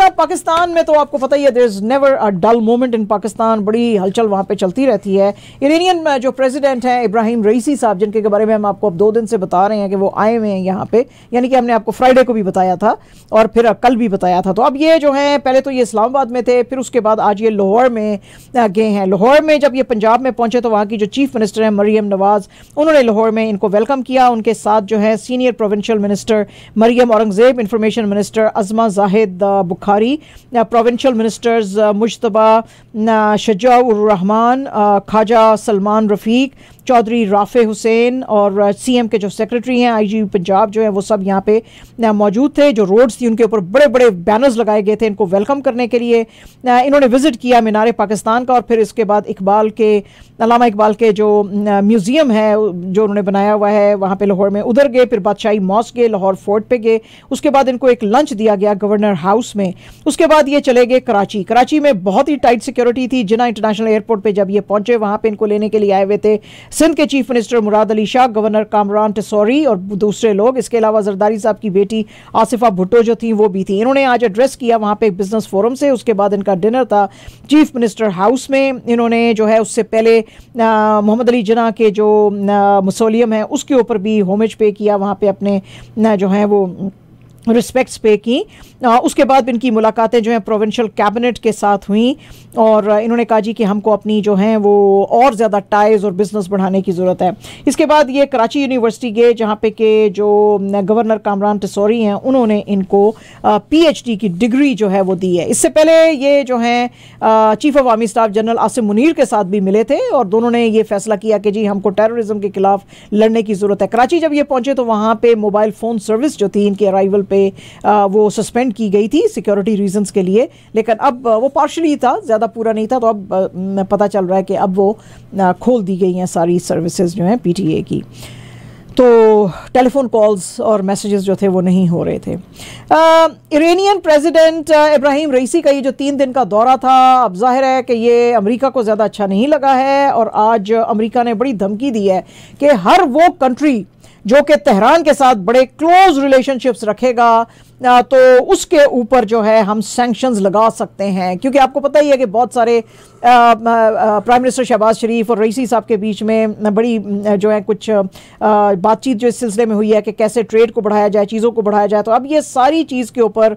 जनाब पाकिस्तान में तो आपको पता ही है, there is never a dull moment in Pakistan. बड़ी हलचल वहाँ पे चलती रहती है। इरानियन जो प्रेसिडेंट हैं इब्राहिम रईसी साहब, जिनके बारे में हम आपको अब 2 दिन से बता रहे हैं कि वो आए हुए हैं यहाँ पे, यानी कि हमने आपको फ्राइडे को भी बताया था और फिर कल भी बताया था। तो अब ये जो है, पहले तो ये इस्लामाबाद में थे, फिर उसके बाद आज ये लाहौर में गए हैं। लाहौर में जब ये पंजाब में पहुंचे तो वहाँ की जो चीफ मिनिस्टर हैं मरियम नवाज, उन्होंने लाहौर में इनको वेलकम किया। उनके साथ जो है senior provincial minister Maryam Aurangzeb, information minister Azma Zahid Bukhari, provincial ministers Mujtaba Shujaur Rehman, Khawaja Salman Rafique, Chaudhry Rafay Hussain और सीएम के जो सेक्रेटरी हैं आईजी पंजाब जो है वो सब यहाँ पे मौजूद थे। जो रोड्स थी उनके ऊपर बड़े बड़े बैनर्स लगाए गए थे इनको वेलकम करने के लिए। इन्होंने विजिट किया मीनार पाकिस्तान का और फिर इसके बाद अल्लामा इकबाल के जो म्यूज़ियम है जो उन्होंने बनाया हुआ है वहाँ पे लाहौर में उधर गए, फिर बादशाही मॉस्क गए, लाहौर फोर्ट पे गए। उसके बाद इनको एक लंच दिया गया गवर्नर हाउस में। उसके बाद ये चले गए कराची। कराची में बहुत ही टाइट सिक्योरिटी थी। जिन्ना इंटरनेशनल एयरपोर्ट पे जब ये पहुंचे वहाँ पे इनको लेने के लिए आए हुए थे सिंध के chief minister Murad Ali Shah, governor Kamran टिसौरी और दूसरे लोग। इसके अलावा जरदारी साहब की बेटी आसिफा भुट्टो जो थी वो भी थी। इन्होंने आज एड्रेस किया वहाँ पे एक बिजनेस फोरम से। उसके बाद इनका डिनर था चीफ मिनिस्टर हाउस में। इन्होंने जो है उससे पहले मोहम्मद अली जिन्ना के जो मौसोलियम है उसके ऊपर भी होमेज पे किया, वहाँ पे अपने जो है वो रिस्पेक्ट्स पे की। उसके बाद इनकी मुलाकातें जो हैं प्रोविंशियल कैबिनेट के साथ हुई और इन्होंने कहा जी कि हमको अपनी जो हैं वो और ज़्यादा टाइज और बिजनेस बढ़ाने की ज़रूरत है। इसके बाद ये कराची यूनिवर्सिटी गए जहाँ पे के जो गवर्नर कामरान टिसौरी हैं उन्होंने इनको पीएचडी की डिग्री जो है वो दी है। इससे पहले ये जो हैं chief of army staff general Asim Munir के साथ भी मिले थे और दोनों ने ये फैसला किया कि जी हमको टेररिज्म के खिलाफ लड़ने की ज़रूरत है। कराची जब ये पहुँचे तो वहाँ पर मोबाइल फ़ोन सर्विस जो थी इनके अराइवल पे वो सस्पेंड की गई थी सिक्योरिटी रीजंस के लिए, लेकिन अब वो पार्शली था, ज़्यादा पूरा नहीं था। तो अब पता चल रहा है कि अब वो खोल दी गई हैं सारी सर्विसेज जो हैं पीटीए की। तो टेलीफोन कॉल्स और मैसेजेस जो थे वो नहीं हो रहे थे। इरानियन प्रेसिडेंट इब्राहिम रईसी का ये जो 3 दिन का दौरा था, अब जाहिर है कि ये अमेरिका को ज़्यादा अच्छा नहीं लगा है और आज अमेरिका ने बड़ी धमकी दी है कि हर वो कंट्री जो कि तेहरान के साथ बड़े क्लोज रिलेशनशिप्स रखेगा तो उसके ऊपर जो है हम सैंक्शंस लगा सकते हैं। क्योंकि आपको पता ही है कि बहुत सारे प्राइम मिनिस्टर शहबाज शरीफ और रईसी साहब के बीच में बड़ी जो है कुछ बातचीत जो इस सिलसिले में हुई है कि कैसे ट्रेड को बढ़ाया जाए, चीज़ों को बढ़ाया जाए। तो अब ये सारी चीज़ के ऊपर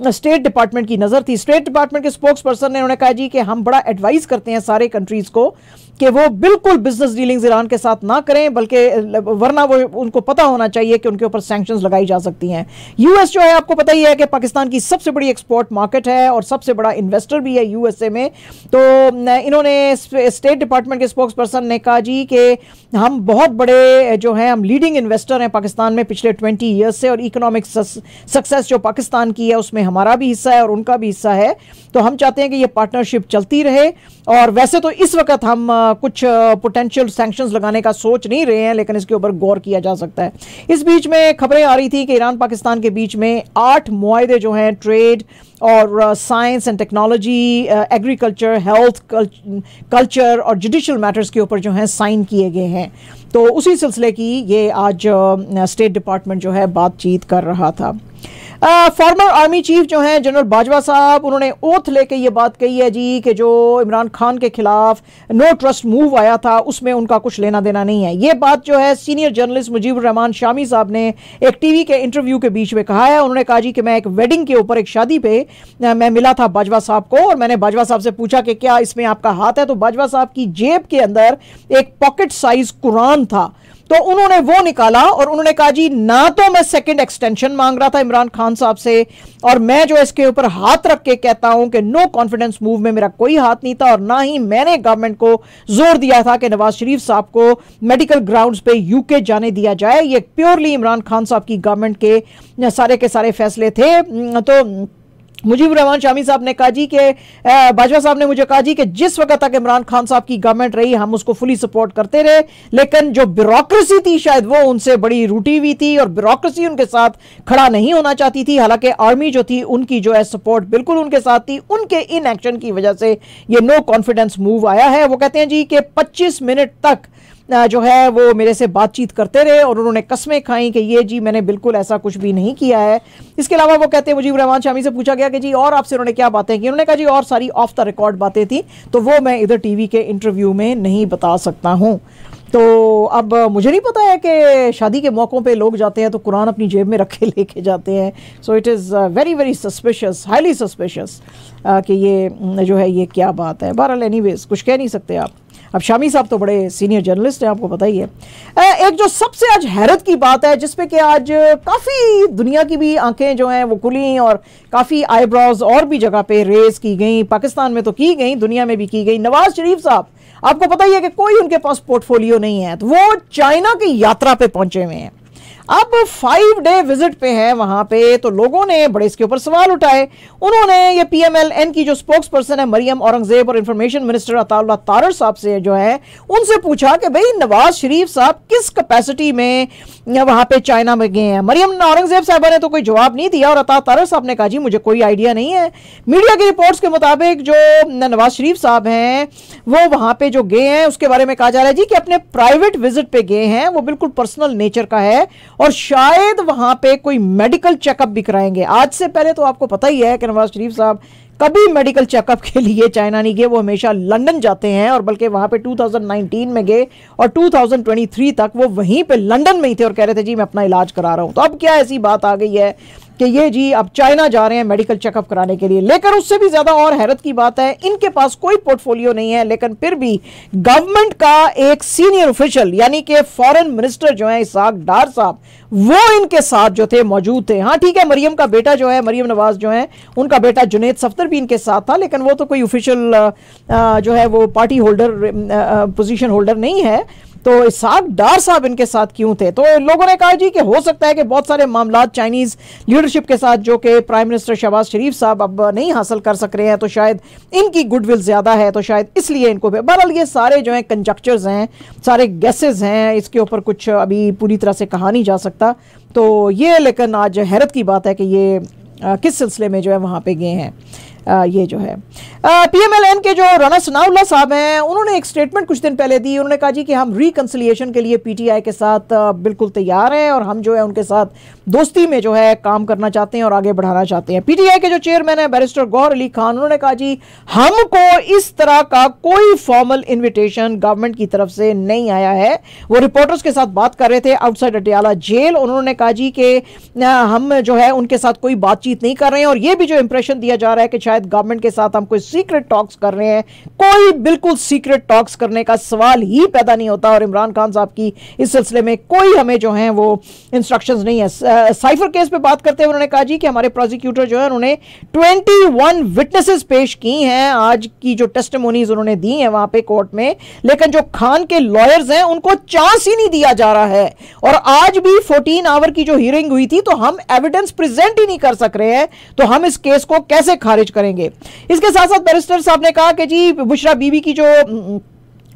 स्टेट डिपार्टमेंट की नज़र थी। स्टेट डिपार्टमेंट के स्पोक्स पर्सन ने उन्होंने कहा जी कि हम बड़ा एडवाइस करते हैं सारे कंट्रीज़ को कि वो बिल्कुल बिजनेस डीलिंग्स ईरान के साथ ना करें, बल्कि वरना वो उनको पता होना चाहिए कि उनके ऊपर सैंक्शंस लगाई जा सकती हैं। यूएस जो है आपको पता ही है कि पाकिस्तान की सबसे बड़ी एक्सपोर्ट मार्केट है और सबसे बड़ा इन्वेस्टर भी है यूएसए में। तो इन्होंने स्टेट डिपार्टमेंट के स्पोक्स पर्सन ने कहा जी कि हम बहुत बड़े जो हैं, हम लीडिंग इन्वेस्टर हैं पाकिस्तान में पिछले 20 ईयर्स से और इकोनॉमिक सक्सेस जो पाकिस्तान की है उसमें हमारा भी हिस्सा है और उनका भी हिस्सा है। तो हम चाहते हैं कि ये पार्टनरशिप चलती रहे। और वैसे तो इस वक्त हम कुछ पोटेंशियल सैंक्शंस लगाने का सोच नहीं रहे हैं, लेकिन इसके ऊपर गौर किया जा सकता है। इस बीच में खबरें आ रही थी कि ईरान पाकिस्तान के बीच में 8 मुआहदे जो हैं ट्रेड और science and technology, agriculture, health, culture और जुडिशल मैटर्स के ऊपर जो हैं साइन किए गए हैं। तो उसी सिलसिले की ये आज स्टेट डिपार्टमेंट जो है बातचीत कर रहा था। फॉर्मर आर्मी चीफ जो हैं जनरल बाजवा साहब, उन्होंने ओथ लेके ये बात कही है जी कि जो इमरान खान के खिलाफ नो ट्रस्ट मूव आया था उसमें उनका कुछ लेना देना नहीं है। ये बात जो है सीनियर जर्नलिस्ट मुजीबुर रहमान शामी साहब ने एक टीवी के इंटरव्यू के बीच में कहा है। उन्होंने कहा जी कि मैं एक वेडिंग के ऊपर, एक शादी पे मैं मिला था बाजवा साहब को और मैंने बाजवा साहब से पूछा कि क्या इसमें आपका हाथ है, तो बाजवा साहब की जेब के अंदर एक पॉकेट साइज कुरान था। तो उन्होंने वो निकाला और उन्होंने कहा जी ना तो मैं सेकंड एक्सटेंशन मांग रहा था इमरान खान साहब से और मैं जो इसके ऊपर हाथ रख के कहता हूं कि नो कॉन्फिडेंस मूव में मेरा कोई हाथ नहीं था और ना ही मैंने गवर्नमेंट को जोर दिया था कि नवाज शरीफ साहब को मेडिकल ग्राउंड्स पे यूके जाने दिया जाए। ये प्योरली इमरान खान साहब की गवर्नमेंट के सारे फैसले थे। तो मुजीबुर रहमान शामी साहब ने कहा जी कि बाजवा साहब ने मुझे कहा जी कि जिस वक्त तक इमरान खान साहब की गवर्नमेंट रही हम उसको फुली सपोर्ट करते रहे, लेकिन जो ब्यूरोक्रेसी थी शायद वो उनसे बड़ी रूठी हुई थी और ब्यूरोक्रेसी उनके साथ खड़ा नहीं होना चाहती थी। हालांकि आर्मी जो थी उनकी जो है सपोर्ट बिल्कुल उनके साथ थी। उनके इन एक्शन की वजह से ये नो कॉन्फिडेंस मूव आया है। वो कहते हैं जी कि 25 मिनट तक जो है वो मेरे से बातचीत करते रहे और उन्होंने कस्में खाई कि ये जी मैंने बिल्कुल ऐसा कुछ भी नहीं किया है। इसके अलावा वो कहते हैं मुजीब रहमान शामी से पूछा गया कि जी और आपसे उन्होंने क्या बातें की, उन्होंने कहा जी और सारी ऑफ द रिकॉर्ड बातें थी, तो वो मैं इधर टीवी के इंटरव्यू में नहीं बता सकता हूँ। तो अब मुझे नहीं पता है कि शादी के मौक़ों पे लोग जाते हैं तो कुरान अपनी जेब में रखे लेके जाते हैं। So it is very very suspicious, highly suspicious कि ये जो है ये क्या बात है। बहरहाल एनीवेज कुछ कह नहीं सकते आप। अब शामी साहब तो बड़े सीनियर जर्नलिस्ट हैं, आपको पता ही है। एक जो सबसे आज हैरत की बात है जिसपे कि आज काफ़ी दुनिया की भी आंखें जो हैं वो खुली और काफ़ी आईब्रोज और भी जगह पे रेस की गई, पाकिस्तान में तो की गई, दुनिया में भी की गई। नवाज शरीफ साहब, आपको पता ही है कि कोई उनके पास पोर्टफोलियो नहीं है, तो वो चाइना की यात्रा पे पहुंचे हुए हैं। अब 5 डे विजिट पे है वहां पे, तो लोगों ने बड़े इसके ऊपर सवाल उठाए। उन्होंने ये PMLN की जो स्पोक्स पर्सन है मरियम औरंगजेब और इंफॉर्मेशन मिनिस्टर अताउल्लाह तारर साहब से जो है उनसे पूछा कि भाई नवाज शरीफ साहब किस कैपेसिटी में वहां पे चाइना में गए हैं। मरियम औरंगजेब साहबा ने तो कोई जवाब नहीं दिया और अता तारर साहब ने कहा जी मुझे कोई आइडिया नहीं है। मीडिया की रिपोर्ट्स के मुताबिक जो नवाज शरीफ साहब हैं वो वहां पे जो गए हैं उसके बारे में कहा जा रहा है जी कि अपने प्राइवेट विजिट पे गए हैं, वो बिल्कुल पर्सनल नेचर का है और शायद वहां पे कोई मेडिकल चेकअप भी कराएंगे। आज से पहले तो आपको पता ही है कि नवाज शरीफ साहब कभी मेडिकल चेकअप के लिए चाइना नहीं गए, वो हमेशा लंदन जाते हैं और बल्कि वहां पे 2019 में गए और 2023 तक वो वहीं पे लंदन में ही थे और कह रहे थे जी मैं अपना इलाज करा रहा हूं। तो अब क्या ऐसी बात आ गई है कि ये जी अब चाइना जा रहे हैं मेडिकल चेकअप कराने के लिए। लेकिन उससे भी ज्यादा और हैरत की बात है, इनके पास कोई पोर्टफोलियो नहीं है लेकिन फिर भी गवर्नमेंट का एक सीनियर ऑफिशियल यानी कि फॉरेन मिनिस्टर जो है इसहाक डार साहब वो इनके साथ जो थे मौजूद थे। हाँ ठीक है, मरियम का बेटा जो है मरियम नवाज जो है उनका बेटा जुनैद सफ्दर भी इनके साथ था, लेकिन वो तो कोई ऑफिशियल जो है वो पार्टी होल्डर पोजीशन होल्डर नहीं है। तो इसहाक डार साहब इनके साथ क्यों थे? तो लोगों ने कहा जी कि हो सकता है कि बहुत सारे मामला चाइनीज लीडरशिप के साथ जो कि प्राइम मिनिस्टर शहबाज शरीफ साहब अब नहीं हासिल कर सक रहे हैं, तो शायद इनकी गुडविल ज्यादा है, तो शायद इसलिए इनको। बहरहाल ये सारे जो है कंजक्चर्स हैं, सारे गेसेस हैं, इसके ऊपर कुछ अभी पूरी तरह से कहा नहीं जा सकता। तो ये लेकिन आज हैरत की बात है कि ये किस सिलसिले में जो है वहाँ पे गए हैं। ये जो है PMLN के जो राना सनाउल्लाह साहब हैं उन्होंने एक स्टेटमेंट कुछ दिन पहले दी। उन्होंने कहा जी कि हम रिकंसिलिएशन के लिए PTI के साथ बिल्कुल तैयार हैं और हम जो है उनके साथ दोस्ती में जो है काम करना चाहते हैं और आगे बढ़ाना चाहते हैं। PTI के जो चेयरमैन है बैरिस्टर गौहर अली खान, उन्होंने कहा जी हमको इस तरह का कोई फॉर्मल इन्विटेशन गवर्नमेंट की तरफ से नहीं आया है। वो रिपोर्टर्स के साथ बात कर रहे थे आउटसाइड अटियाला जेल। उन्होंने कहा जी कि हम जो है उनके साथ कोई बातचीत नहीं कर रहे हैं और ये भी जो इंप्रेशन दिया जा रहा है कि शायद गवर्नमेंट के साथ हम कोई सीक्रेट टॉक्स कर रहे हैं, कोई बिल्कुल सीक्रेट टॉक्स करने का सवाल ही पैदा नहीं होता और इमरान खान साहब की इस सिलसिले में कोई हमें जो है वो इंस्ट्रक्शंस नहीं है। साइफर केस पे बात करते हुए उन्होंने कहा जी कि हमारे प्रोसिक्यूटर जो है उन्होंने 21 विटनेसेस पेश की हैं, आज की जो टेस्टिमोनीज उन्होंने दी हैं वहां पे कोर्ट में, लेकिन जो खान के लॉयर्स हैं उनको चांस ही नहीं दिया जा रहा है। और आज भी 14 आवर की जो हियरिंग हुई थी तो हम एविडेंस प्रेजेंट ही नहीं कर सक रहे हैं, तो हम इस केस को कैसे खारिज करेंगे। इसके साथ साथ बैरिस्टर साहब ने कहा कि जी बुशरा बीबी की जो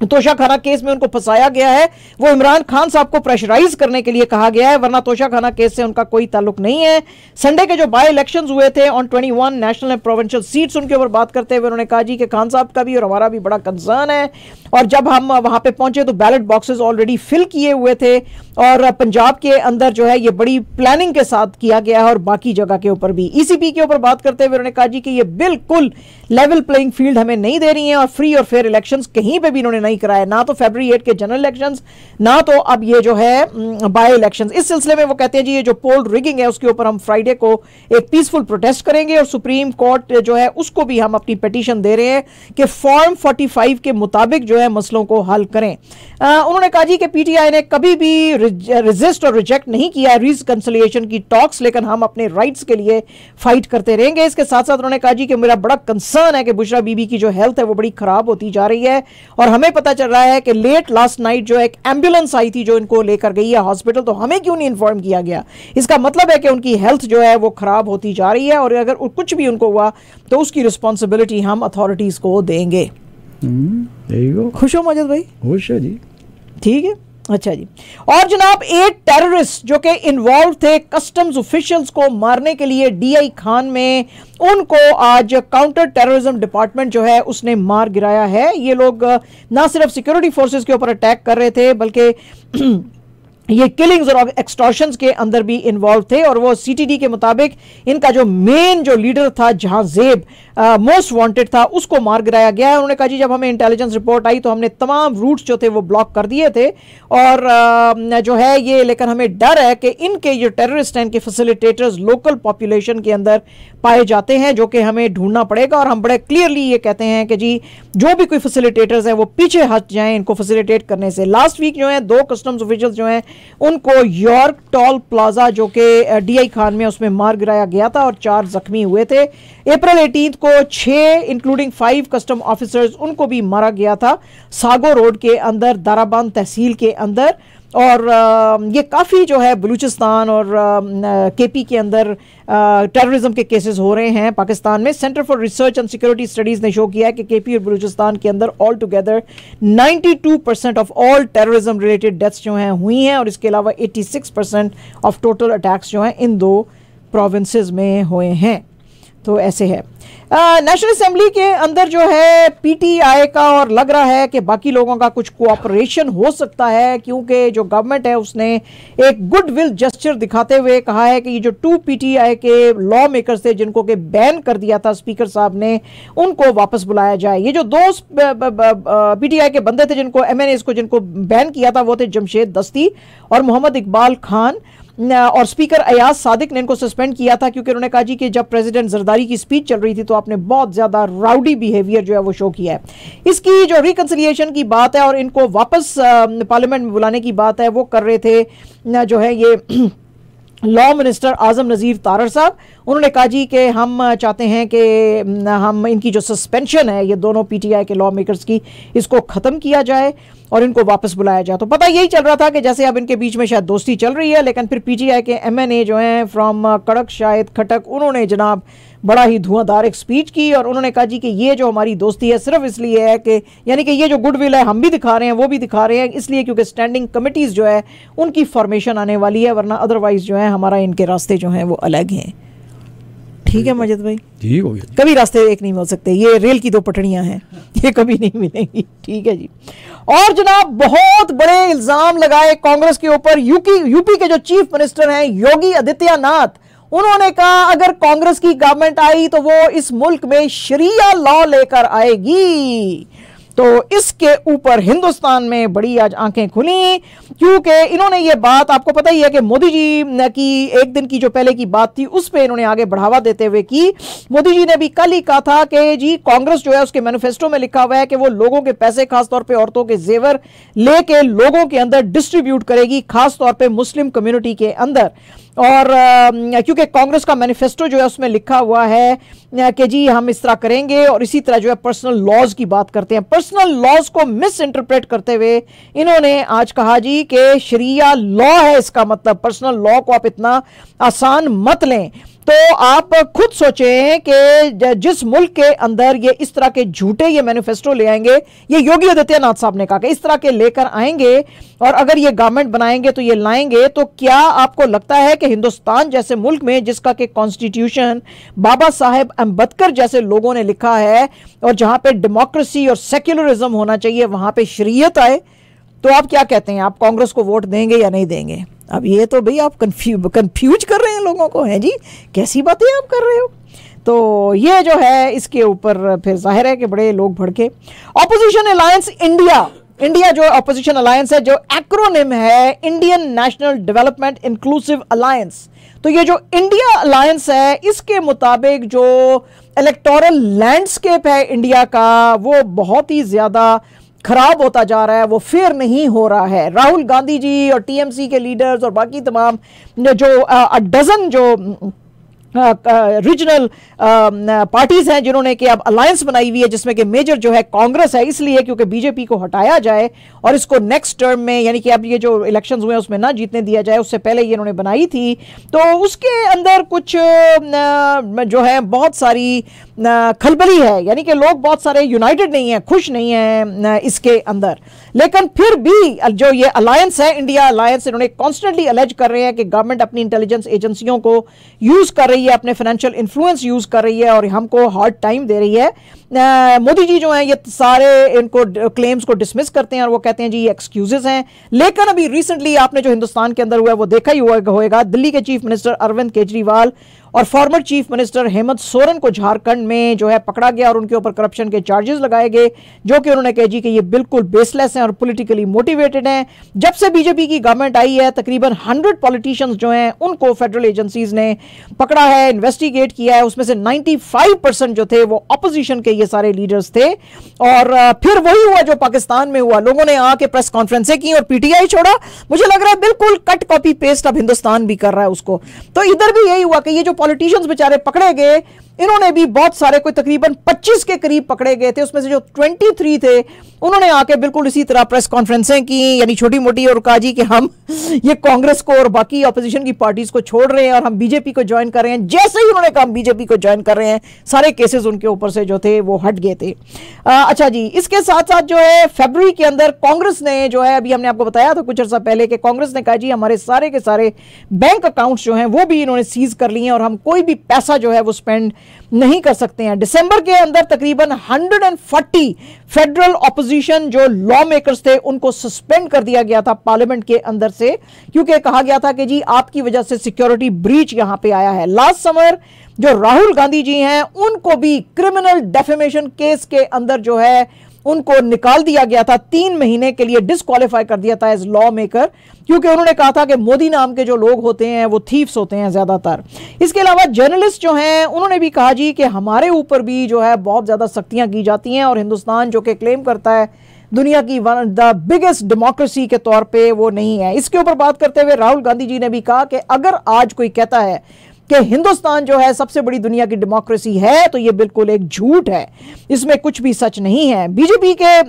तोशाखाना केस में उनको फंसाया गया है वो इमरान खान साहब को प्रेशराइज करने के लिए कहा गया है, वरना तोशाखाना केस से उनका कोई ताल्लुक नहीं है। संडे के जो बाय इलेक्शंस हुए थे on 21 national and provincial seats, उनके ऊपर बात करते हुए उन्होंने कहा जी कि खान साहब का भी और हमारा भी बड़ा कंसर्न है। और जब हम वहां पे पहुंचे तो बैलेट बॉक्सेस ऑलरेडी फिल किए हुए थे और पंजाब के अंदर जो है ये बड़ी प्लानिंग के साथ किया गया है और बाकी जगह के ऊपर भी। ECP के ऊपर बात करते हुए उन्होंने कहा जी कि ये बिल्कुल लेवल प्लेइंग फील्ड हमें नहीं दे रही है और फ्री और फेयर इलेक्शंस कहीं पे भी इन्होंने नहीं कराया, ना तो फरवरी 8 के जनरल इलेक्शंस, ना तो अब ये जो है बाय इलेक्शंस। इस सिलसिले में वो कहते हैं जी ये जो पोल रिगिंग है उसके ऊपर हम फ्राइडे को एक पीसफुल प्रोटेस्ट करेंगे और सुप्रीम कोर्ट जो है उसको भी हम अपनी पिटीशन दे रहे हैं कि फॉर्म 45 के मुताबिक जो है मसलों को हल करें। उन्होंने कहा जी कि PTI ने कभी भी रेजिस्ट और रिजेक्ट नहीं किया रिकंसिलिएशन की टॉक्स, लेकिन हम अपने राइट्स के लिए फाइट करते रहेंगे। इसके साथ साथ उन्होंने कहा जी कि मेरा बड़ा कंसर्न है कि बुशरा बीबी की जो हेल्थ है वो बड़ी खराब होती जा रही है और हमें पता चल रहा है कि लेट लास्ट नाइट जो एक एम्बुलेंस आई थी जो इनको लेकर गई है हॉस्पिटल, तो हमें क्यों नहीं इन्फॉर्म किया गया। इसका मतलब है कि उनकी हेल्थ जो है वो खराब होती जा रही है और अगर कुछ भी उनको हुआ तो उसकी रिस्पॉन्सिबिलिटी हम अथॉरिटीज को देंगे। खुश हो माजिद भाई? खुश है जी। ठीक है, अच्छा जी। और जनाब 8 टेररिस्ट जो कि इन्वॉल्व थे कस्टम्स ऑफिशियल्स को मारने के लिए डीआई खान में, उनको आज काउंटर टेररिज्म डिपार्टमेंट जो है उसने मार गिराया है। ये लोग ना सिर्फ सिक्योरिटी फोर्सेस के ऊपर अटैक कर रहे थे बल्कि ये किलिंग्स और एक्सटॉर्शंस के अंदर भी इन्वॉल्व थे। और वो सीटीडी के मुताबिक इनका जो मेन जो लीडर था जहां जेब मोस्ट वांटेड था, उसको मार गिराया गया है। उन्होंने कहा जी जब हमें इंटेलिजेंस रिपोर्ट आई तो हमने तमाम रूट्स जो थे वो ब्लॉक कर दिए थे और जो है ये, लेकिन हमें डर है कि इनके जो टेररिस्ट हैं, इनके फैसिलिटेटर्स लोकल पॉपुलेशन के अंदर पाए जाते हैं, जो कि हमें ढूंढना पड़ेगा। और हम बड़े क्लियरली ये कहते हैं कि जी जो भी कोई फैसिलिटेटर्स हैं वो पीछे हट जाएं इनको फैसिलिटेट करने से। लास्ट वीक जो है 2 कस्टम्स ऑफिशियल्स जो हैं उनको यॉर्क टॉल प्लाजा जो कि डीआई खान में उसमें मार गिराया गया था और 4 जख्मी हुए थे। अप्रैल 18 को 6 इंक्लूडिंग 5 कस्टम ऑफिसर्स उनको भी मारा गया था सागो रोड के अंदर, दाराबांद तहसील के अंदर। और ये काफ़ी जो है बलूचिस्तान और केपी के अंदर टेररिज्म के केसेस हो रहे हैं पाकिस्तान में। Centre for research and security studies ने शो किया है कि केपी और बलूचिस्तान के अंदर all together 92% of all terrorism related deaths जो हैं हुई हैं और इसके अलावा 86% ऑफ टोटल अटैक्स जो हैं इन 2 प्रोविंसेस में हुए हैं। तो ऐसे है नेशनल असेंबली के अंदर जो है पीटीआई का, और लग रहा है कि बाकी लोगों का कुछ कोऑपरेशन हो सकता है, क्योंकि जो गवर्नमेंट है उसने एक गुड विल जेस्चर दिखाते हुए कहा है कि ये जो 2 पीटीआई के लॉ मेकर्स थे जिनको कि बैन कर दिया था स्पीकर साहब ने, उनको वापस बुलाया जाए। ये जो 2 पीटीआई के बंदे थे जिनको एमएनएस को जिनको बैन किया था वो थे जमशेद दस्ती और मोहम्मद इकबाल खान। और स्पीकर अयाज सादिक ने इनको सस्पेंड किया था क्योंकि उन्होंने कहा जी कि जब प्रेसिडेंट जरदारी की स्पीच चल रही थी तो आपने बहुत ज़्यादा राउडी बिहेवियर जो है वो शो किया है। इसकी जो रिकन्सिलिएशन की बात है और इनको वापस पार्लियामेंट में बुलाने की बात है वो कर रहे थे जो है ये लॉ मिनिस्टर आजम नज़ीर तारर साहब। उन्होंने कहा जी कि हम चाहते हैं कि हम इनकी जो सस्पेंशन है ये दोनों पीटीआई के लॉ मेकर्स की, इसको ख़त्म किया जाए और इनको वापस बुलाया जाए। तो पता यही चल रहा था कि जैसे अब इनके बीच में शायद दोस्ती चल रही है, लेकिन फिर पीटीआई के एमएनए जो हैं फ्रॉम कड़क शाहिद खटक, उन्होंने जनाब बड़ा ही धुआंधार एक स्पीच की और उन्होंने कहा जी कि ये जो हमारी दोस्ती है सिर्फ इसलिए है कि यानी कि ये जो गुडविल है हम भी दिखा रहे हैं वो भी दिखा रहे हैं इसलिए क्योंकि स्टैंडिंग कमिटीज़ जो है उनकी फॉर्मेशन आने वाली है, वरना अदरवाइज जो है हमारा इनके रास्ते जो हैं वो अलग हैं। ठीक है मजिद भाई, ठीक हो गया। कभी रास्ते एक नहीं मिल सकते, ये रेल की 2 पटड़ियां हैं, ये कभी नहीं मिलेंगी। ठीक है जी। और जनाब बहुत बड़े इल्जाम लगाए कांग्रेस के ऊपर यूपी के जो चीफ मिनिस्टर हैं योगी आदित्यनाथ, उन्होंने कहा अगर कांग्रेस की गवर्नमेंट आई तो वो इस मुल्क में शरिया लॉ लेकर आएगी। तो इसके ऊपर हिंदुस्तान में बड़ी आज आंखें खुली क्योंकि इन्होंने ये बात, आपको पता ही है कि मोदी जी की एक दिन की जो पहले की बात थी उस पे इन्होंने आगे बढ़ावा देते हुए की। मोदी जी ने भी कल ही कहा था कि जी कांग्रेस जो है उसके मैनिफेस्टो में लिखा हुआ है कि वो लोगों के पैसे खासतौर पे औरतों के जेवर लेके लोगों के अंदर डिस्ट्रीब्यूट करेगी, खासतौर पे मुस्लिम कम्युनिटी के अंदर। और क्योंकि कांग्रेस का मैनिफेस्टो जो है उसमें लिखा हुआ है कि जी हम इस तरह करेंगे और इसी तरह जो है पर्सनल लॉज की बात करते हैं। पर्सनल लॉज को मिस इंटरप्रेट करते हुए इन्होंने आज कहा जी कि शरिया लॉ है, इसका मतलब पर्सनल लॉ को आप इतना आसान मत लें। तो आप खुद सोचें कि जिस मुल्क के अंदर ये इस तरह के झूठे ये मैनिफेस्टो ले आएंगे, ये योगी आदित्यनाथ साहब ने कहा कि इस तरह के लेकर आएंगे और अगर ये गवर्नमेंट बनाएंगे तो ये लाएंगे, तो क्या आपको लगता है कि हिंदुस्तान जैसे मुल्क में जिसका कि कॉन्स्टिट्यूशन बाबा साहेब अम्बेडकर जैसे लोगों ने लिखा है और जहां पे डेमोक्रेसी और सेक्युलरिज्म होना चाहिए वहां पे शरीयत आए, तो आप क्या कहते हैं, आप कांग्रेस को वोट देंगे या नहीं देंगे? अब ये तो भाई आप कंफ्यूज कर रहे हैं लोगों को, हैं जी, कैसी बातें आप कर रहे हो। तो ये जो है इसके ऊपर फिर जाहिर है कि बड़े लोग भड़के। ऑपोजिशन अलायंस इंडिया जो ऑपोजिशन अलायंस है, जो एक्रोनिम है Indian national development inclusive alliance, तो ये जो इंडिया अलायंस है इसके मुताबिक जो इलेक्टोरल लैंडस्केप है इंडिया का वो बहुत ही ज़्यादा खराब होता जा रहा है, वो फेयर नहीं हो रहा है। राहुल गांधी जी और टीएमसी के लीडर्स और बाकी तमाम जो डजन जो रीजनल पार्टीज हैं जिन्होंने कि अब अलायंस बनाई हुई है, जिसमें कि मेजर जो है कांग्रेस है, इसलिए क्योंकि बीजेपी को हटाया जाए और इसको नेक्स्ट टर्म में, यानी कि अब ये जो इलेक्शंस हुए हैं उसमें ना जीतने दिया जाए, उससे पहले ये इन्होंने बनाई थी। तो उसके अंदर कुछ जो है बहुत सारी खलबली है, यानी कि लोग बहुत सारे यूनाइटेड नहीं हैं, खुश नहीं हैं इसके अंदर। लेकिन फिर भी जो ये अलायंस है, इंडिया अलायंस, इन्होंने कॉन्स्टेंटली अलेज कर रहे हैं कि गवर्नमेंट अपनी इंटेलिजेंस एजेंसियों को यूज कर रही है, अपने फाइनेंशियल इन्फ्लुएंस यूज कर रही है और हमको हार्ड टाइम दे रही है। मोदी जी जो हैं ये सारे इनको क्लेम्स को डिसमिस करते हैं और वो कहते हैं जी ये एक्सक्यूजेस हैं। लेकिन अभी रिसेंटली आपने जो हिंदुस्तान के अंदर हुआ है वो देखा ही होगा, दिल्ली के चीफ मिनिस्टर अरविंद केजरीवाल और former chief minister Hemant Soren को झारखंड में जो है पकड़ा गया और उनके ऊपर करप्शन के चार्जेस लगाए गए, जो कि उन्होंने कहा जी कि ये बिल्कुल बेसलेस हैं और पॉलिटिकली मोटिवेटेड हैं। जब से बीजेपी की गवर्नमेंट आई है तकरीबन 100 पॉलिटिशियंस जो हैं उनको फेडरल एजेंसीज ने पकड़ा है, इन्वेस्टिगेट किया है। उसमें से 95% जो थे वो अपोजिशन के ये सारे लीडर्स थे। और फिर वही हुआ जो पाकिस्तान में हुआ, लोगों ने आके प्रेस कॉन्फ्रेंसें की और पीटीआई छोड़ा। मुझे लग रहा है बिल्कुल कट कॉपी पेस्ट अब हिंदुस्तान भी कर रहा है उसको। तो इधर भी यही हुआ कि ये जो पॉलिटिशियंस बेचारे पकड़े गए, इन्होंने भी बहुत सारे, कोई तकरीबन 25 के करीब पकड़े गए थे, उसमें से जो 23 थे उन्होंने आके बिल्कुल इसी तरह प्रेस कॉन्फ्रेंसें की, यानी छोटी मोटी, और कहा जी कि हम ये कांग्रेस को और बाकी ऑपोजिशन की पार्टीज को छोड़ रहे हैं और हम बीजेपी को ज्वाइन कर रहे हैं। जैसे ही उन्होंने कहा हम बीजेपी को ज्वाइन कर रहे हैं, सारे केसेस उनके ऊपर से जो थे वो हट गए थे। अच्छा जी, इसके साथ साथ जो है फरवरी के अंदर कांग्रेस ने जो है, अभी हमने आपको बताया था कुछ अर्सा पहले कि कांग्रेस ने कहा जी हमारे सारे के सारे बैंक अकाउंट्स जो हैं वो भी इन्होंने सीज कर लिए हैं और हम कोई भी पैसा जो है वो स्पेंड नहीं कर सकते हैं। दिसंबर के अंदर तकरीबन 140 फेडरल ऑपोजिशन जो लॉ मेकर्स थे उनको सस्पेंड कर दिया गया था पार्लियामेंट के अंदर से, क्योंकि कहा गया था कि जी आपकी वजह से सिक्योरिटी ब्रीच यहां पे आया है। लास्ट समर जो राहुल गांधी जी हैं उनको भी क्रिमिनल डेफेमेशन केस के अंदर जो है उनको निकाल दिया गया था, 3 महीने के लिए डिस्क्वालीफाई कर दिया था एज लॉ मेकर, क्योंकि उन्होंने कहा था कि मोदी नाम के जो लोग होते हैं वो थीफ्स होते हैं ज्यादातर। इसके अलावा जर्नलिस्ट जो हैं उन्होंने भी कहा जी कि हमारे ऊपर भी जो है बहुत ज्यादा सख्तियां की जाती हैं और हिंदुस्तान जो कि क्लेम करता है दुनिया की वन द बिगेस्ट डेमोक्रेसी के तौर पे वो नहीं है। इसके ऊपर बात करते हुए राहुल गांधी जी ने भी कहा कि अगर आज कोई कहता है कि हिंदुस्तान जो है सबसे बड़ी दुनिया की डेमोक्रेसी है तो ये बिल्कुल एक झूठ है, इसमें कुछ भी सच नहीं है। बीजेपी के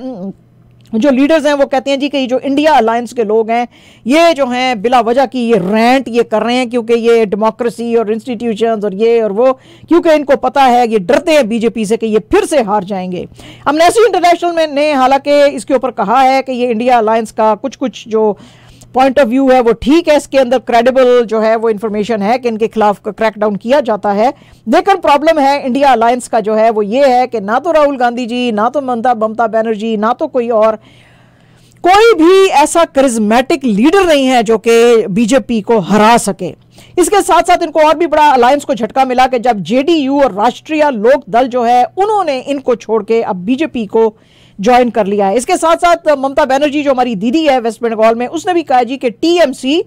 जो लीडर्स हैं वो कहते हैं जी कि जो इंडिया अलायंस के लोग हैं ये जो हैं बिला वजह की ये रैंट ये कर रहे हैं, क्योंकि ये डेमोक्रेसी और इंस्टीट्यूशंस और ये और वो, क्योंकि इनको पता है, ये डरते हैं बीजेपी से कि ये फिर से हार जाएंगे। एमनेस्टी इंटरनेशनल ने हालांकि इसके ऊपर कहा है कि ये इंडिया अलायंस का कुछ जो पॉइंट ऑफ व्यू है वो ठीक है, इसके अंदर क्रेडिबल जो है वो इंफॉर्मेशन है कि इनके खिलाफ क्रैकडाउन किया जाता है। लेकिन प्रॉब्लम है इंडिया अलायंस का जो है वो ये है कि ना तो राहुल गांधी जी, ना तो ममता बनर्जी, ना तो कोई भी ऐसा करिज्मेटिक लीडर नहीं है जो कि बीजेपी को हरा सके। इसके साथ साथ इनको और भी बड़ा अलायंस को झटका मिला कि जब जेडीयू और राष्ट्रीय लोक दल जो है उन्होंने इनको छोड़ के अब बीजेपी को ज्वाइन कर लिया है। इसके साथ साथ ममता बनर्जी जो हमारी दीदी है वेस्ट बंगाल में, उसने भी कहा जी कि टीएमसी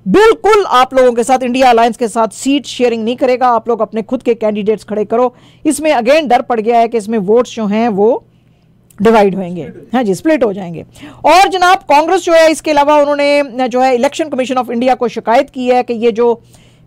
बिल्कुल आप लोगों के साथ, इंडिया अलायंस के साथ सीट शेयरिंग नहीं करेगा, आप लोग अपने खुद के कैंडिडेट्स खड़े करो। इसमें अगेन डर पड़ गया है कि इसमें वोट्स जो हैं वो डिवाइड होंगे, हाँ जी, स्प्लिट हो जाएंगे। और जनाब कांग्रेस जो है इसके अलावा उन्होंने जो है इलेक्शन कमीशन ऑफ इंडिया को शिकायत की है कि ये जो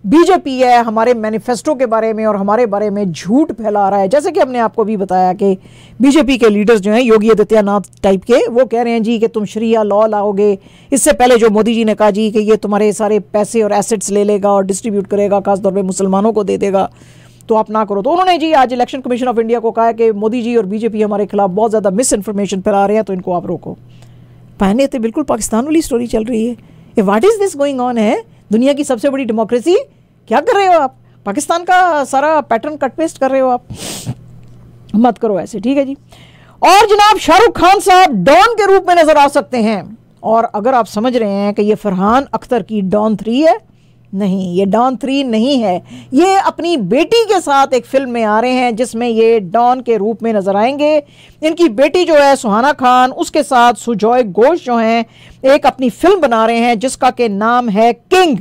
बीजेपी है हमारे मैनिफेस्टो के बारे में और हमारे बारे में झूठ फैला रहा है। जैसे कि हमने आपको भी बताया कि बीजेपी के लीडर्स जो हैं योगी आदित्यनाथ टाइप के, वो कह रहे हैं जी कि तुम शरिया लॉ लाओगे। इससे पहले जो मोदी जी ने कहा जी कि ये तुम्हारे सारे पैसे और एसेट्स ले लेगा और डिस्ट्रीब्यूट करेगा, खासतौर पर मुसलमानों को दे देगा, तो आप ना करो। तो उन्होंने जी आज इलेक्शन कमीशन ऑफ इंडिया को कहा है कि मोदी जी और बीजेपी हमारे खिलाफ बहुत ज़्यादा मिस इन्फॉर्मेशन फैला रहे हैं, तो इनको आप रोको। पहले तो बिल्कुल पाकिस्तान वाली स्टोरी चल रही है। ये what is this going on है? दुनिया की सबसे बड़ी डेमोक्रेसी, क्या कर रहे हो आप? पाकिस्तान का सारा पैटर्न कट पेस्ट कर रहे हो आप, मत करो ऐसे, ठीक है जी। और जनाब शाहरुख खान साहब डॉन के रूप में नजर आ सकते हैं, और अगर आप समझ रहे हैं कि ये फरहान अख्तर की डॉन 3 है, नहीं, ये डॉन 3 नहीं है। ये अपनी बेटी के साथ एक फिल्म में आ रहे हैं जिसमें ये डॉन के रूप में नजर आएंगे। इनकी बेटी जो है सुहाना खान, उसके साथ सुजॉय घोष जो हैं एक अपनी फिल्म बना रहे हैं जिसका के नाम है किंग।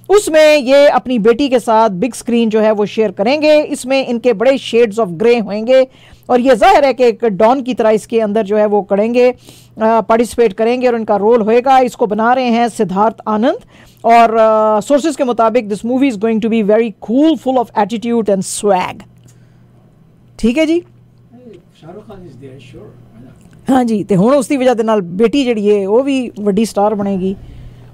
उसमें ये अपनी बेटी के साथ बिग स्क्रीन जो है वो शेयर करेंगे। इसमें इनके बड़े शेड्स ऑफ ग्रे होंगे और ये जाहिर है कि एक डॉन की तरह इसके अंदर जो है वो करेंगे, पार्टिसिपेट करेंगे और इनका रोल होएगा। इसको बना रहे हैं सिद्धार्थ आनंद और सोर्सेज के मुताबिक this movie is going to be very cool, full of attitude and swag. ठीक है जी, Shahrukh Khan is there sure. हाँ जी, तो हुण उसकी वजह नाल बेटी जिहड़ी है वो भी वड्डी स्टार बनेगी।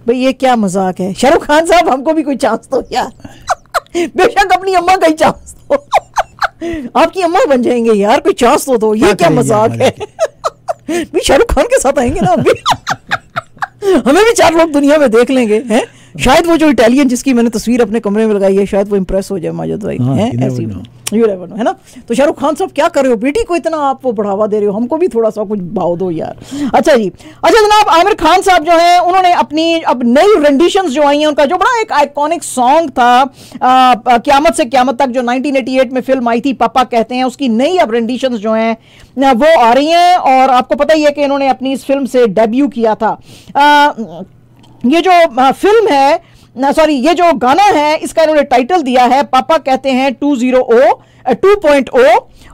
भाई ये क्या मजाक है, शाहरुख खान साहब हमको भी कोई चांस दो यार बेशक अपनी अम्मा का ही चांस दो आपकी अम्मा बन जाएंगे यार, कोई चांस तो दो। ये क्या मजाक है भाई, शाहरुख खान के साथ आएंगे ना अभी हमें भी 4 लोग दुनिया में देख लेंगे हैं। शायद वो जो इटालियन जिसकी मैंने तस्वीर अपने कमरे में लगाई है, शायद वो इंप्रेस हो जाए माजिद भाई, हैं ऐसी यू नेवर नो, है ना। तो शाहरुख खान साहब क्या कर रहे हो, बेटी को इतना आप वो बढ़ावा दे रहे हो, हमको भी थोड़ा सा कुछ भाव दो यार। अच्छा जी, अच्छा जनाब, आमिर खान साहब जो हैं उन्होंने अपनी अब नई रेंडिशंस जो आई हैं, उनका जो बड़ा एक आइकॉनिक सॉन्ग था क़यामत से क़यामत तक, जो 1988 में फिल्म आई थी पापा कहते हैं, उसकी नई अब रेंडिशंस जो हैं वो आ रही हैं। और आपको पता ही है कि इन्होंने अपनी इस फिल्म से डेब्यू किया था। ये जो फिल्म है, ये जो गाना है, इसका इन्होंने टाइटल दिया है पापा कहते हैं 2.0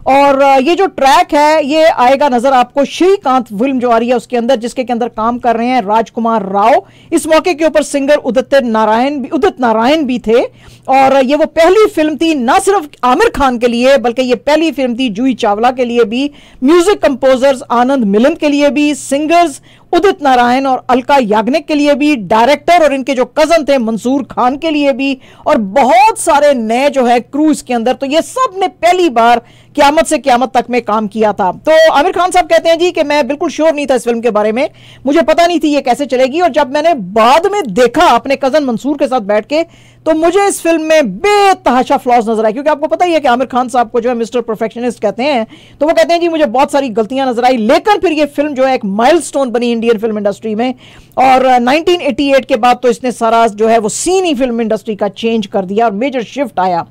और ये जो ट्रैक है ये आएगा नजर आपको श्रीकांत फिल्म जो आ रही है उसके अंदर, जिसके अंदर काम कर रहे हैं राजकुमार राव। इस मौके के ऊपर सिंगर उदित नारायण भी थे और ये वो पहली फिल्म थी ना सिर्फ आमिर खान के लिए, बल्कि ये पहली फिल्म थी जूही चावला के लिए भी, म्यूजिक कंपोजर्स आनंद मिलन के लिए भी, सिंगर्स उदित नारायण और अलका याग्निक के लिए भी, डायरेक्टर और इनके जो कजन थे मंसूर खान के लिए भी, और बहुत सारे नए जो है क्रू इसके अंदर। तो ये सब ने पहली बार क़यामत से क़यामत तक में काम किया था। तो आमिर खान साहब कहते हैं जी कि मैं बिल्कुल श्योर नहीं था इस फिल्म के बारे में, मुझे पता नहीं थी ये कैसे चलेगी, और जब मैंने बाद में देखा अपने कजन मंसूर के साथ बैठ के, तो मुझे इस फिल्म में बेतहाशा फ्लॉज नजर आए। क्योंकि आपको पता ही है कि आमिर खान साहब को जो है मिस्टर परफेक्शनिस्ट कहते हैं, तो वो कहते हैं जी मुझे बहुत सारी गलतियां नजर आई, लेकिन फिर ये फिल्म जो है एक माइलस्टोन बनी इंडियन फिल्म इंडस्ट्री में। और 1988 के बाद तो इसने सारा जो है वो सीन ही फिल्म इंडस्ट्री का चेंज कर दिया और मेजर शिफ्ट आया।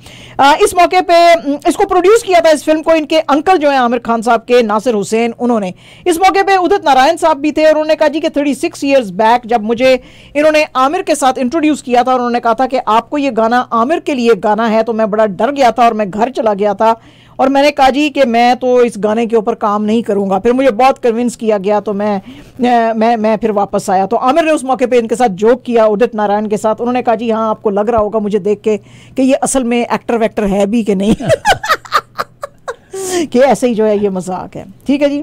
इस मौके पे इसको प्रोड्यूस किया था, इस फिल्म को, इनके अंकल जो है आमिर खान साहब के, नासिर हुसैन, उन्होंने। इस मौके पे उदित नारायण साहब भी थे और उन्होंने कहा जी कि 36 ईयर्स बैक जब मुझे इन्होंने आमिर के साथ इंट्रोड्यूस किया था और उन्होंने कहा था कि आपको ये गाना आमिर के लिए गाना है, तो मैं बड़ा डर गया था और मैं घर चला गया था और मैंने कहा जी कि मैं तो इस गाने के ऊपर काम नहीं करूंगा। फिर मुझे बहुत कन्विंस किया गया तो मैं फिर वापस आया। तो आमिर ने उस मौके पे इनके साथ जोक किया उदित नारायण के साथ। उन्होंने कहा जी हाँ, आपको लग रहा होगा मुझे देख के कि ये असल में एक्टर वैक्टर है भी कि नहीं कि ऐसे ही जो है ये मजाक है। ठीक है जी।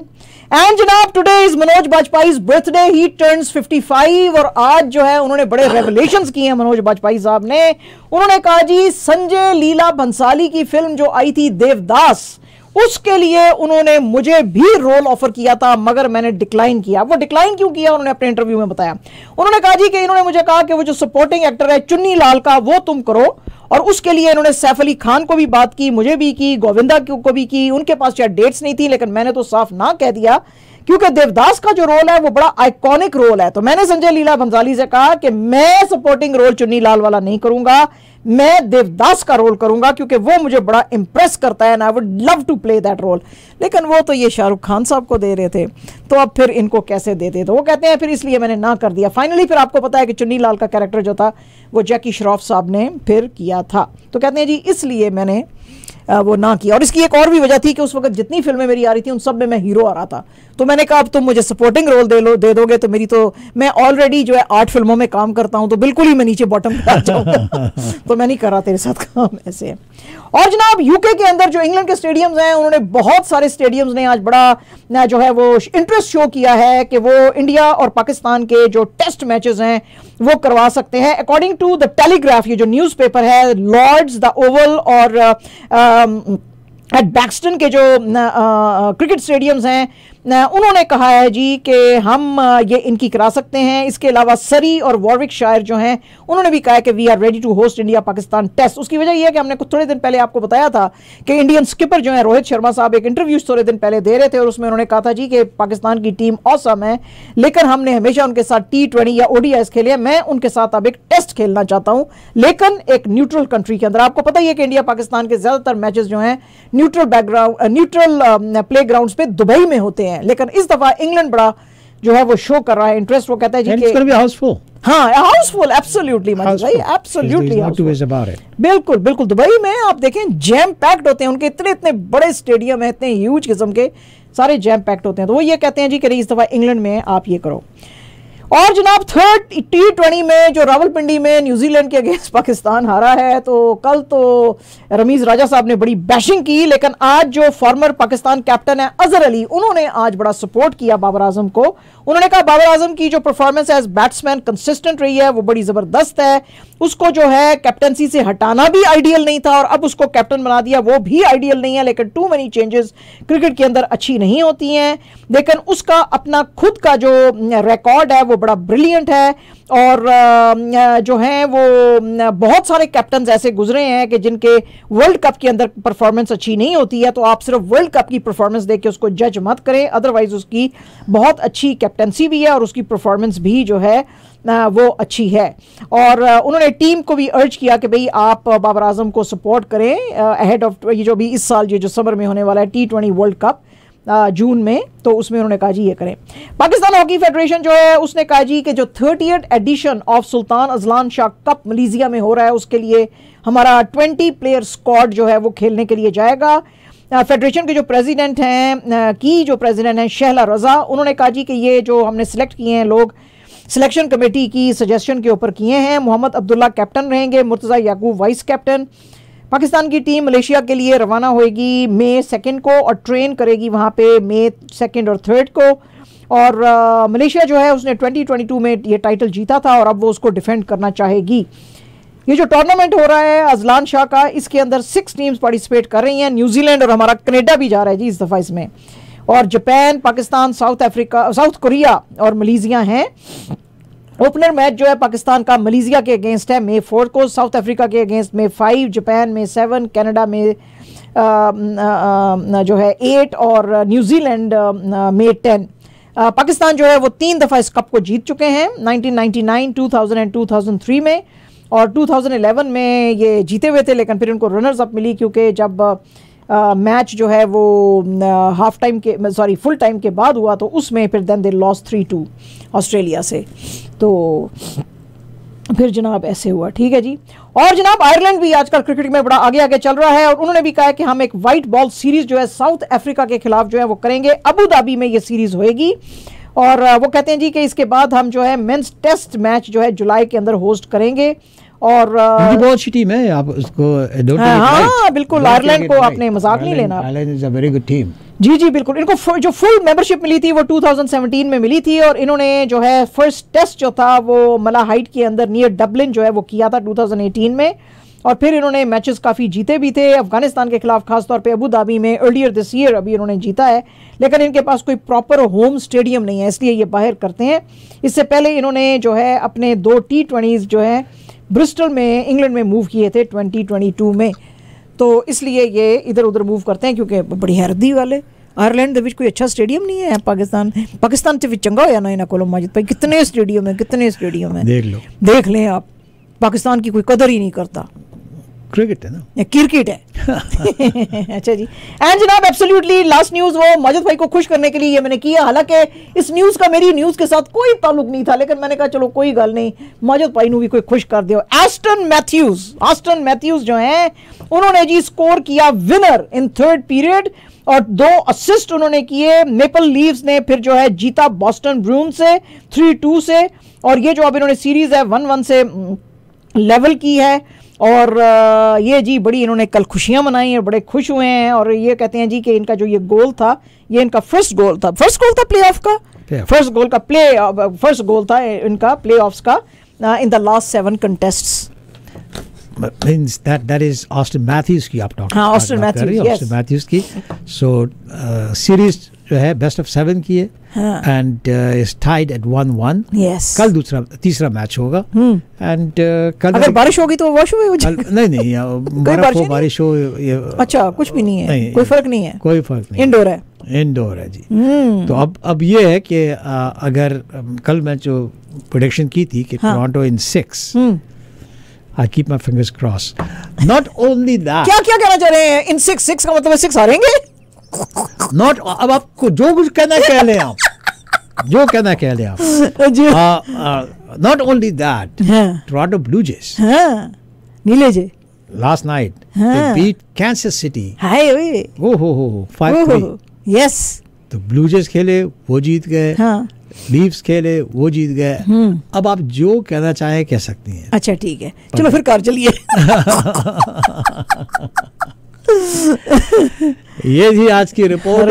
एंड जनाब, today is Manoj Bajpayee's birthday, he turns 55 और आज जो है उन्होंने बड़े रेवलेशंस किए हैं मनोज बाजपेयी साहब ने। उन्होंने कहा जी संजय लीला भंसाली की फिल्म जो आई थी देवदास, उसके लिए उन्होंने मुझे भी रोल ऑफर किया था मगर मैंने डिक्लाइन किया। वो डिक्लाइन क्यों किया उन्होंने अपने इंटरव्यू में बताया। उन्होंने कहा जी कि इन्होंने मुझे कहा कि वो जो सपोर्टिंग एक्टर है चुन्नी लाल का, वो तुम करो, और उसके लिए इन्होंने सैफ अली खान को भी बात की, मुझे भी की, गोविंदा को भी की। उनके पास शायद डेट्स नहीं थी, लेकिन मैंने तो साफ ना कह दिया क्योंकि देवदास का जो रोल है वो बड़ा आइकॉनिक रोल है। तो मैंने संजय लीला भंसाली से कहा कि मैं सपोर्टिंग रोल चुन्नी लाल वाला नहीं करूंगा, मैं देवदास का रोल करूंगा क्योंकि वो मुझे बड़ा इंप्रेस करता है, I would love to play that role. लेकिन वो तो ये शाहरुख खान साहब को दे रहे थे, तो अब फिर इनको कैसे देते। तो वो कहते हैं फिर इसलिए मैंने ना कर दिया। फाइनली फिर आपको पता है कि चुन्नी लाल का कैरेक्टर जो था वो जैकी श्रॉफ साहब ने फिर किया था। तो कहते हैं जी इसलिए मैंने वो ना किया। और इसकी एक और भी वजह थी कि उस वक्त जितनी फिल्में मेरी आ रही थी उन सब में मैं हीरो आ रहा था। तो मैंने कहा अब तुम मुझे सपोर्टिंग रोल दे दोगे तो मेरी तो, मैं ऑलरेडी जो है 8 फिल्मों में काम करता हूं, तो बिल्कुल ही मैं नीचे बॉटम पे आ जाऊंगा तो मैं नहीं कर रहा तेरे साथ काम ऐसे। और जनाब यूके के अंदर जो इंग्लैंड के स्टेडियम्स हैं, उन्होंने बहुत सारे स्टेडियम्स ने आज बड़ा जो है वो इंटरेस्ट शो किया है कि वो इंडिया और पाकिस्तान के जो टेस्ट मैचेस हैं वो करवा सकते हैं। अकॉर्डिंग टू द टेलीग्राफ, ये जो न्यूज़पेपर है, लॉर्ड्स, द ओवल और एट बैक्सटन के जो क्रिकेट स्टेडियम्स हैं, उन्होंने कहा है जी कि हम ये इनकी करा सकते हैं। इसके अलावा सरी और वॉरविकशायर जो हैं उन्होंने भी कहा है कि we are ready to host India Pakistan test. उसकी वजह यह है कि हमने कुछ थोड़े दिन पहले आपको बताया था कि इंडियन स्किपर जो है रोहित शर्मा साहब एक इंटरव्यू थोड़े दिन पहले दे रहे थे और उसमें उन्होंने कहा था जी कि पाकिस्तान की टीम ऑसम है, लेकिन हमने हमेशा उनके साथ T20 या ODIs खेले। मैं उनके साथ अब एक टेस्ट खेलना चाहता हूं, लेकिन एक न्यूट्रल कंट्री के अंदर। आपको पता ही है कि इंडिया पाकिस्तान के ज्यादातर मैचेस जो हैं न्यूट्रल प्ले ग्राउंड्स पे दुबई में होते हैं, लेकिन इस दफा इंग्लैंड बड़ा जो है वो शो कर रहा है इंटरेस्ट। वो कहता है जी कि हाउसफुल, हाँ हाउसफुल, एब्सोल्युटली भाई, एब्सोल्युटली, बिल्कुल बिल्कुल। दुबई में आप देखें जैम पैक्ड होते हैं, उनके इतने इतने बड़े स्टेडियम है, इतने ह्यूज किस्म के, सारे जैम पैक्ड होते हैं। तो वो ये कहते हैं जी कि इस दफा इंग्लैंड में आप ये करो। और जनाब थर्ड T20 में जो रावलपिंडी में न्यूजीलैंड के अगेंस्ट पाकिस्तान हारा है, तो कल तो रमीज राजा साहब ने बड़ी बैशिंग की, लेकिन आज जो फॉर्मर पाकिस्तान कैप्टन है अजहर अली, उन्होंने आज बड़ा सपोर्ट किया बाबर आजम को। उन्होंने कहा बाबर आजम की जो परफॉर्मेंस एज बैट्समैन कंसिस्टेंट रही है वो बड़ी जबरदस्त है, उसको जो है कैप्टनसी से हटाना भी आइडियल नहीं था और अब उसको कैप्टन बना दिया, वो भी आइडियल नहीं है, लेकिन टू मेनी चेंजेस क्रिकेट के अंदर अच्छी नहीं होती हैं। लेकिन उसका अपना खुद का जो रिकॉर्ड है वो बड़ा ब्रिलियंट है और जो है वो बहुत सारे कैप्टन ऐसे गुजरे हैं कि जिनके वर्ल्ड कप के अंदर परफॉर्मेंस अच्छी नहीं होती है, तो आप सिर्फ वर्ल्ड कप की परफॉर्मेंस देख के उसको जज मत करें, अदरवाइज उसकी बहुत अच्छी कैप्टनसी भी है और उसकी परफॉर्मेंस भी जो है वो अच्छी है। और उन्होंने टीम को भी अर्ज किया कि भाई आप बाबर आजम को सपोर्ट करें अहेड ऑफ ये जो भी इस साल जो समर में होने वाला है T20 वर्ल्ड कप जून में, तो उसमें उन्होंने कहा जी ये करें। पाकिस्तान हॉकी फेडरेशन जो है उसने कहा जी कि जो 30th edition of Sultan Azlan Shah Cup Malaysia में हो रहा है उसके लिए हमारा 20 प्लेयर स्क्वाड जो है वो खेलने के लिए जाएगा। फेडरेशन के जो प्रेसिडेंट हैं शहला रजा, उन्होंने कहा जी कि ये जो हमने सिलेक्ट किए हैं लोग सिलेक्शन कमेटी की सजेशन के ऊपर किए हैं। मोहम्मद अब्दुल्ला कैप्टन रहेंगे, मुर्तज़ा याकूब वाइस कैप्टन। पाकिस्तान की टीम मलेशिया के लिए रवाना होएगी मई 2 को और ट्रेन करेगी वहाँ पे मई 2 और 3 को। और मलेशिया जो है उसने 2022 में ये टाइटल जीता था और अब वो उसको डिफेंड करना चाहेगी। ये जो टूर्नामेंट हो रहा है अजलान शाह का, इसके अंदर 6 टीम्स पार्टिसिपेट कर रही हैं, न्यूजीलैंड और हमारा कनाडा भी जा रहा है जी इस दफ़ा इसमें, और जापान, पाकिस्तान, साउथ कोरिया और मलेशिया हैं। ओपनर मैच जो है पाकिस्तान का मलेशिया के अगेंस्ट है मई 4 को, साउथ अफ्रीका के अगेंस्ट मई 5, जापान में 7, कनाडा में जो है 8 और न्यूजीलैंड में 10। पाकिस्तान जो है वो 3 दफ़ा इस कप को जीत चुके हैं, 1999, 2000 और 2003 में, और 2011 में ये जीते हुए थे, लेकिन फिर उनको रनर्स अप मिली क्योंकि जब मैच जो है वो फुल टाइम के बाद हुआ तो उसमें फिर देन दे लॉस 3-2 ऑस्ट्रेलिया से, तो फिर जनाब ऐसे हुआ। ठीक है जी। और जनाब आयरलैंड भी आजकल क्रिकेट में बड़ा आगे आगे चल रहा है और उन्होंने भी कहा है कि हम एक वाइट बॉल सीरीज जो है साउथ अफ्रीका के खिलाफ जो है वो करेंगे, अबू धाबी में ये सीरीज होएगी। और वो कहते हैं जी कि इसके बाद हम जो है मेंस टेस्ट मैच जो है जुलाई के अंदर होस्ट करेंगे। और बहुत अच्छी टीम है, आप उसको हाँ बिल्कुल, आयरलैंड को आपने मजाक नहीं लेना, Ireland is a very good team. जी जी बिल्कुल। इनको जो फुल मेंबरशिप मिली थी वो 2017 में मिली थी और इन्होंने जो है फर्स्ट टेस्ट जो था वो मलाहाइट के अंदर नियर डबलिन जो है वो किया था 2018 में, और फिर इन्होंने मैचेस काफ़ी जीते भी थे अफगानिस्तान के खिलाफ, खासतौर पे अबू धाबी में अर्लियर दिस ईयर अभी इन्होंने जीता है, लेकिन इनके पास कोई प्रॉपर होम स्टेडियम नहीं है इसलिए ये बाहर करते हैं। इससे पहले इन्होंने जो है अपने 2 T20s जो है ब्रिस्टल में इंग्लैंड में मूव किए थे 2022 में, तो इसलिए ये इधर उधर मूव करते हैं क्योंकि बड़ी हैरत दी वाले आयरलैंड ਦੇ ਵਿੱਚ कोई अच्छा स्टेडियम नहीं है। पाकिस्तान से भी चंगा होया ना इन्हों को माजिद भाई, कितने स्टेडियम है देख लें आप, पाकिस्तान की कोई कदर ही नहीं करता, क्रिकेट है ना, क्रिकेट है। अच्छा जी। एंड जनाब एब्सोल्युटली लास्ट न्यूज़ वो माजिद भाई को खुश करने के लिए ये मैंने किया, हालांकि इस न्यूज़ का मेरी न्यूज़ के साथ कोई ताल्लुक नहीं था, लेकिन मैंने कहा चलो कोई गल नहीं, माजिद भाई को भी कोई खुश कर दियो। ऑस्टन मैथ्यूज जो हैं उन्होंने जी स्कोर किया विनर इन 3rd पीरियड और 2 असिस्ट उन्होंने किए। मेपल लीव्स ने फिर जो है जीता बॉस्टन ब्रून्स से 3-2 से, और ये जो अब इन्होंने सीरीज है 1-1 से लेवल की है। और ये जी बड़ी इन्होंने कल खुशियां मनाई और बड़े खुश हुए हैं, और ये कहते हैं जी कि इनका जो ये गोल था ये इनका फर्स्ट गोल था प्लेऑफ का, फर्स्ट गोल था इनका प्लेऑफ्स का in the last 7 कंटेस्ट्स। means that is Austin Matthews की आप टॉक, हाँ Austin Matthews की। so सीरीज जो है बेस्ट ऑफ 7 की है एंड इज टाइड एट 1-1। कल तीसरा मैच होगा एंड कल अगर बारिश होगी तो वॉश हो जाएगा। नहीं बारिश हो, अच्छा कुछ भी नहीं है, कोई फर्क नहीं है, इंडोर है जी। तो अब ये है कि अगर कल मैं जो प्रेडिक्शन की थी कि Toronto in 6, I keep my fingers crossed. Not only that. क्या कहना चाह रहे हैं? इन 6 का मतलब 6 हारेंगे? Not अब आपको जो कुछ कहना कह लें आप। जो कहना कह ले आप. Not only that, हाँ. Toronto Blue Jays हाँ. नीले जे. last night हाँ. they beat Kansas City. हाय ओए. हो 5-3. Yes. तो ब्लू जेज खेले वो जीत गए. हाँ. लीव्स खेले वो जीत गए. अब आप जो कहना चाहे कह सकती हैं. अच्छा ठीक है, चलो फिर कार चलिए. ये थी आज की रिपोर्ट.